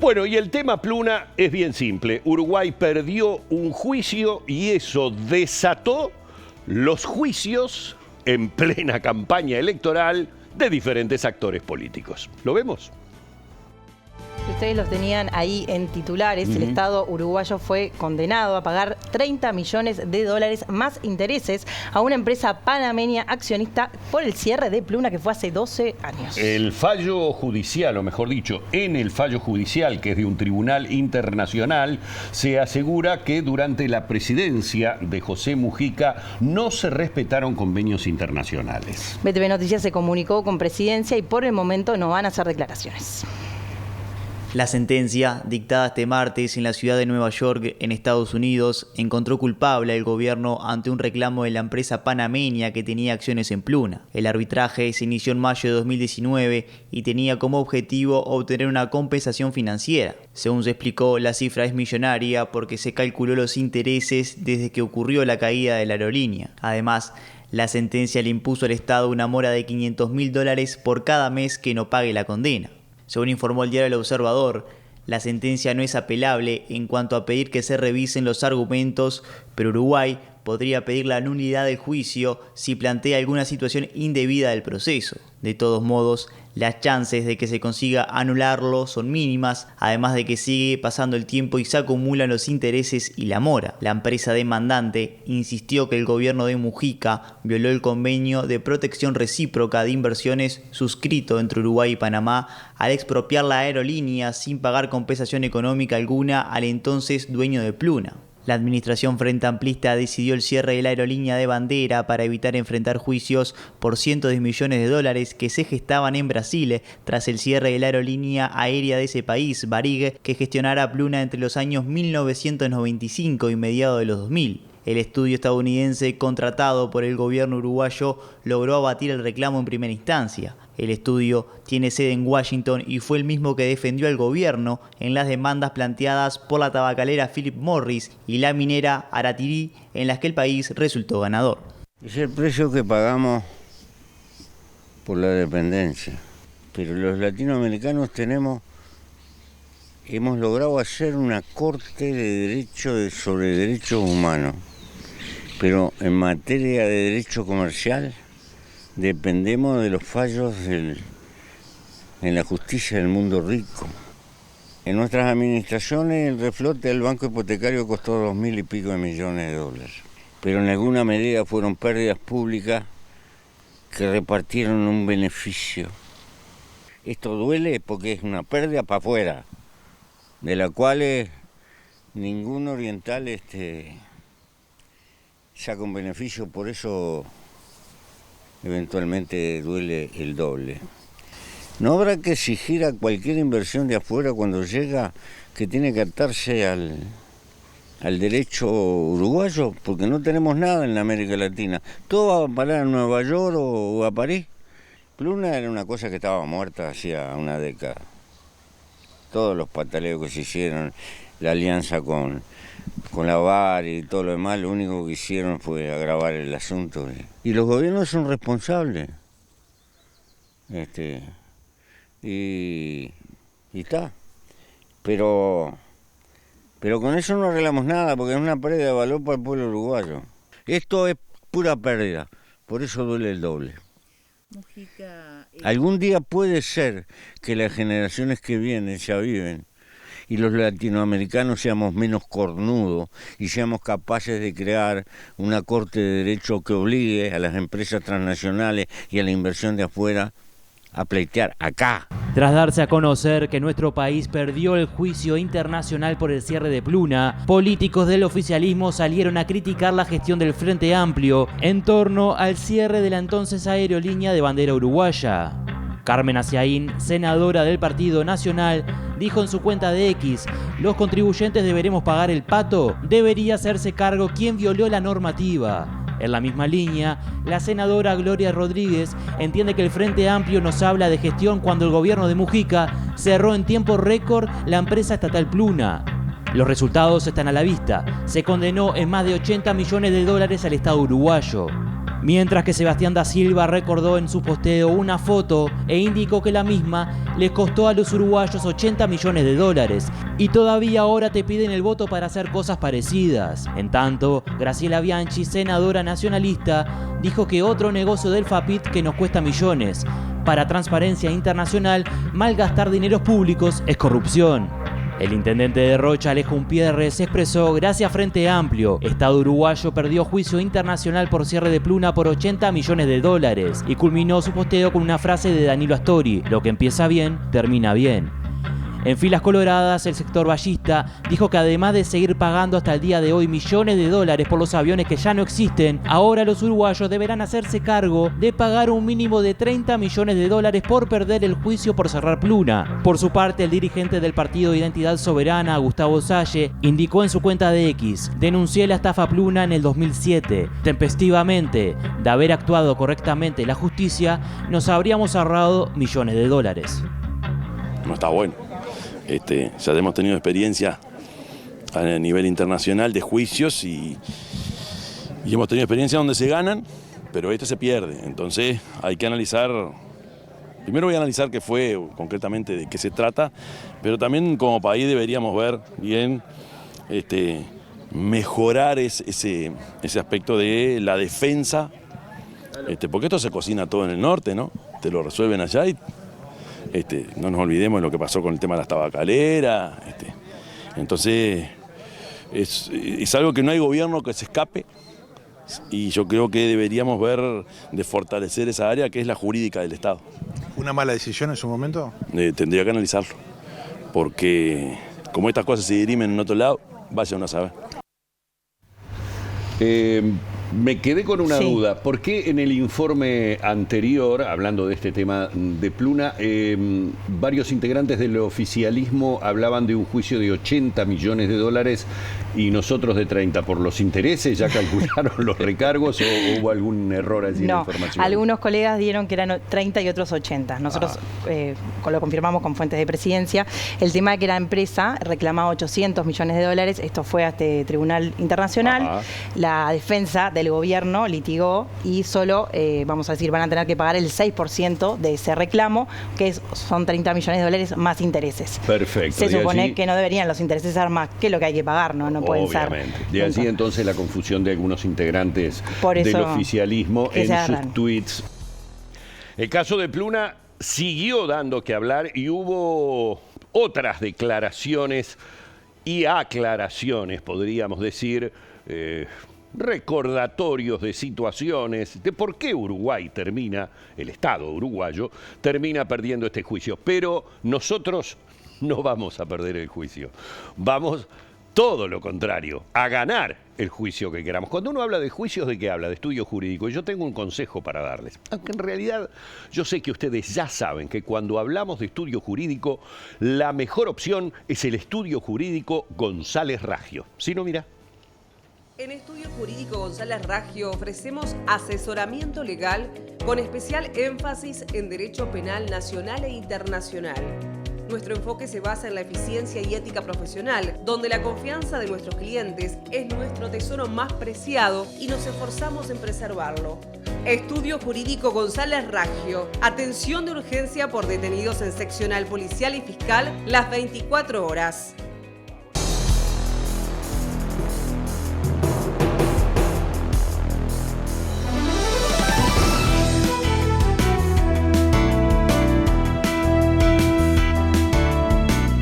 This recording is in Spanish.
Bueno, y el tema Pluna es bien simple. Uruguay perdió un juicio y eso desató los juicios en plena campaña electoral de diferentes actores políticos. ¿Lo vemos? Ustedes los tenían ahí en titulares. El Estado uruguayo fue condenado a pagar $30 millones más intereses a una empresa panameña accionista por el cierre de Pluna que fue hace 12 años. El fallo judicial, o mejor dicho, en el fallo judicial, que es de un tribunal internacional, se asegura que durante la presidencia de José Mujica no se respetaron convenios internacionales. BTV Noticias se comunicó con Presidencia y por el momento no van a hacer declaraciones. La sentencia, dictada este martes en la ciudad de Nueva York, en Estados Unidos, encontró culpable al gobierno ante un reclamo de la empresa panameña que tenía acciones en Pluna. El arbitraje se inició en mayo de 2019 y tenía como objetivo obtener una compensación financiera. Según se explicó, la cifra es millonaria porque se calculó los intereses desde que ocurrió la caída de la aerolínea. Además, la sentencia le impuso al Estado una mora de $500.000 por cada mes que no pague la condena. Según informó el diario El Observador, la sentencia no es apelable en cuanto a pedir que se revisen los argumentos, pero Uruguay podría pedir la nulidad del juicio si plantea alguna situación indebida del proceso. De todos modos, las chances de que se consiga anularlo son mínimas, además de que sigue pasando el tiempo y se acumulan los intereses y la mora. La empresa demandante insistió que el gobierno de Mujica violó el convenio de protección recíproca de inversiones suscrito entre Uruguay y Panamá al expropiar la aerolínea sin pagar compensación económica alguna al entonces dueño de Pluna. La administración Frente Amplista decidió el cierre de la aerolínea de bandera para evitar enfrentar juicios por cientos de millones de dólares que se gestaban en Brasil tras el cierre de la aerolínea aérea de ese país, Varig, que gestionara Pluna entre los años 1995 y mediados de los 2000. El estudio estadounidense contratado por el gobierno uruguayo logró abatir el reclamo en primera instancia. El estudio tiene sede en Washington y fue el mismo que defendió al gobierno en las demandas planteadas por la tabacalera Philip Morris y la minera Aratirí, en las que el país resultó ganador. Es el precio que pagamos por la dependencia, pero los latinoamericanos hemos logrado hacer una corte de derecho sobre derechos humanos, pero en materia de derecho comercial dependemos de los fallos en la justicia del mundo rico. En nuestras administraciones el reflote del banco hipotecario costó $2.000 y pico de millones de dólares, pero en alguna medida fueron pérdidas públicas que repartieron un beneficio. Esto duele porque es una pérdida para afuera, de la cual ningún oriental saca un beneficio, por eso eventualmente duele el doble. No habrá que exigir a cualquier inversión de afuera cuando llega que tiene que atarse al derecho uruguayo, porque no tenemos nada en la América Latina. Todo va a parar a Nueva York o a París. Pluna era una cosa que estaba muerta hacía una década. Todos los pataleos que se hicieron, la alianza con la VAR y todo lo demás, lo único que hicieron fue agravar el asunto. Y los gobiernos son responsables. Y está. Pero con eso no arreglamos nada, porque es una pérdida de valor para el pueblo uruguayo. Esto es pura pérdida, por eso duele el doble. Algún día puede ser que las generaciones que vienen se aviven y los latinoamericanos seamos menos cornudos y seamos capaces de crear una corte de derecho que obligue a las empresas transnacionales y a la inversión de afuera a pleitear acá. Tras darse a conocer que nuestro país perdió el juicio internacional por el cierre de Pluna, políticos del oficialismo salieron a criticar la gestión del Frente Amplio en torno al cierre de la entonces aerolínea de bandera uruguaya. Carmen Aciaín, senadora del Partido Nacional, dijo en su cuenta de X: los contribuyentes deberemos pagar el pato, debería hacerse cargo quien violó la normativa. En la misma línea, la senadora Gloria Rodríguez entiende que el Frente Amplio nos habla de gestión cuando el gobierno de Mujica cerró en tiempo récord la empresa estatal Pluna. Los resultados están a la vista. Se condenó en más de $80 millones al Estado uruguayo. Mientras que Sebastián da Silva recordó en su posteo una foto e indicó que la misma les costó a los uruguayos 80 millones de dólares y todavía ahora te piden el voto para hacer cosas parecidas. En tanto, Graciela Bianchi, senadora nacionalista, dijo que otro negocio del FAPIT que nos cuesta millones. Para Transparencia Internacional, malgastar dineros públicos es corrupción. El intendente de Rocha, Alejo Umpierre, se expresó: gracias Frente Amplio, Estado uruguayo perdió juicio internacional por cierre de Pluna por 80 millones de dólares y culminó su posteo con una frase de Danilo Astori: lo que empieza bien, termina bien. En filas coloradas, el sector ballista dijo que además de seguir pagando hasta el día de hoy millones de dólares por los aviones que ya no existen, ahora los uruguayos deberán hacerse cargo de pagar un mínimo de 30 millones de dólares por perder el juicio por cerrar Pluna. Por su parte, el dirigente del Partido Identidad Soberana, Gustavo Salle, indicó en su cuenta de X: denuncié la estafa Pluna en el 2007. Tempestivamente, de haber actuado correctamente la justicia, nos habríamos ahorrado millones de dólares. No está bueno. Ya hemos tenido experiencia a nivel internacional de juicios y hemos tenido experiencia donde se ganan, pero se pierde. Entonces hay que analizar, primero voy a analizar qué fue concretamente, de qué se trata, pero también como país deberíamos ver bien, mejorar ese aspecto de la defensa, porque esto se cocina todo en el norte, ¿no? Te lo resuelven allá y no nos olvidemos de lo que pasó con el tema de las tabacaleras. Entonces, es algo que no hay gobierno que se escape y yo creo que deberíamos ver de fortalecer esa área que es la jurídica del Estado. ¿Una mala decisión en su momento? Tendría que analizarlo, porque como estas cosas se dirimen en otro lado, vaya uno a saber. Me quedé con una duda. ¿Por qué en el informe anterior, hablando de este tema de Pluna, varios integrantes del oficialismo hablaban de un juicio de 80 millones de dólares y nosotros de 30? ¿Por los intereses ya calcularon los recargos o hubo algún error allí en la información? Algunos colegas dieron que eran 30 y otros 80. Nosotros lo confirmamos con fuentes de presidencia. El tema de que la empresa reclamaba 800 millones de dólares, esto fue a este tribunal internacional. La defensa del gobierno litigó y solo, vamos a decir, van a tener que pagar el 6% de ese reclamo, que son 30 millones de dólares más intereses. Perfecto. Se supone que no deberían los intereses ser más que lo que hay que pagar, ¿no? No pueden ser. Obviamente. De allí entonces la confusión de algunos integrantes del oficialismo en sus tweets. El caso de Pluna siguió dando que hablar y hubo otras declaraciones y aclaraciones, podríamos decir, recordatorios de situaciones, de por qué Uruguay termina, el Estado uruguayo, termina perdiendo este juicio. Pero nosotros no vamos a perder el juicio. Vamos, todo lo contrario, a ganar el juicio que queramos. Cuando uno habla de juicios, ¿de qué habla? De estudio jurídico. Y yo tengo un consejo para darles. Aunque en realidad yo sé que ustedes ya saben que cuando hablamos de estudio jurídico, la mejor opción es el estudio jurídico González Raggio. Si no, mira. En Estudio Jurídico González Raggio ofrecemos asesoramiento legal con especial énfasis en derecho penal nacional e internacional. Nuestro enfoque se basa en la eficiencia y ética profesional, donde la confianza de nuestros clientes es nuestro tesoro más preciado y nos esforzamos en preservarlo. Estudio Jurídico González Raggio. Atención de urgencia por detenidos en seccional policial y fiscal las 24 horas.